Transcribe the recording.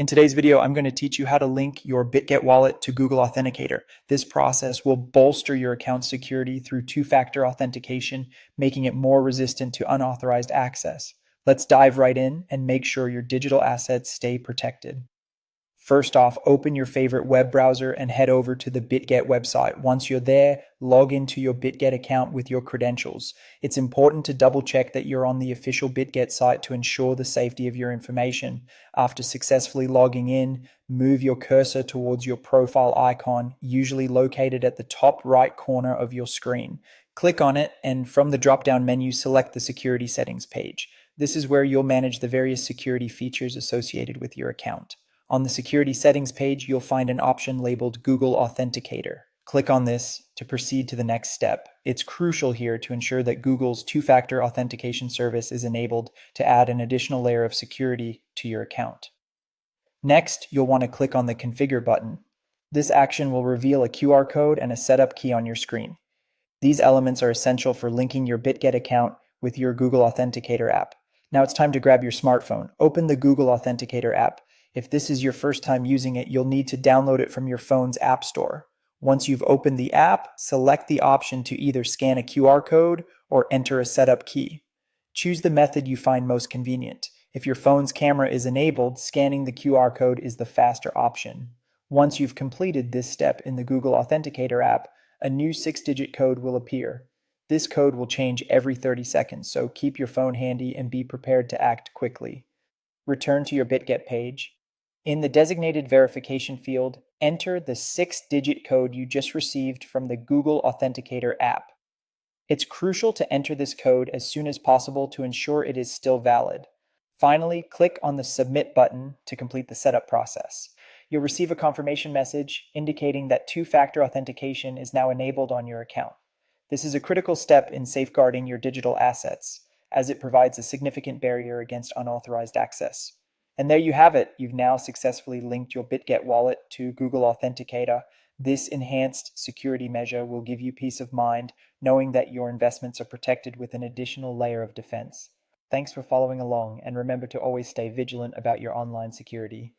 In today's video, I'm going to teach you how to link your Bitget wallet to Google Authenticator. This process will bolster your account security through two-factor authentication, making it more resistant to unauthorized access. Let's dive right in and make sure your digital assets stay protected. First off, open your favorite web browser and head over to the Bitget website. Once you're there, log into your Bitget account with your credentials. It's important to double check that you're on the official Bitget site to ensure the safety of your information. After successfully logging in, move your cursor towards your profile icon, usually located at the top right corner of your screen. Click on it, and from the drop-down menu, select the Security Settings page. This is where you'll manage the various security features associated with your account. On the Security Settings page, you'll find an option labeled Google Authenticator. Click on this to proceed to the next step. It's crucial here to ensure that Google's two-factor authentication service is enabled to add an additional layer of security to your account. Next, you'll want to click on the Configure button. This action will reveal a QR code and a setup key on your screen. These elements are essential for linking your Bitget account with your Google Authenticator app. Now it's time to grab your smartphone. Open the Google Authenticator app. If this is your first time using it, you'll need to download it from your phone's app store. Once you've opened the app, select the option to either scan a QR code or enter a setup key. Choose the method you find most convenient. If your phone's camera is enabled, scanning the QR code is the faster option. Once you've completed this step in the Google Authenticator app, a new 6-digit code will appear. This code will change every 30 seconds, so keep your phone handy and be prepared to act quickly. Return to your Bitget page. In the designated verification field, enter the 6-digit code you just received from the Google Authenticator app. It's crucial to enter this code as soon as possible to ensure it is still valid. Finally, click on the Submit button to complete the setup process. You'll receive a confirmation message indicating that two-factor authentication is now enabled on your account. This is a critical step in safeguarding your digital assets, as it provides a significant barrier against unauthorized access. And there you have it. You've now successfully linked your Bitget wallet to Google Authenticator. This enhanced security measure will give you peace of mind, knowing that your investments are protected with an additional layer of defense. Thanks for following along, and remember to always stay vigilant about your online security.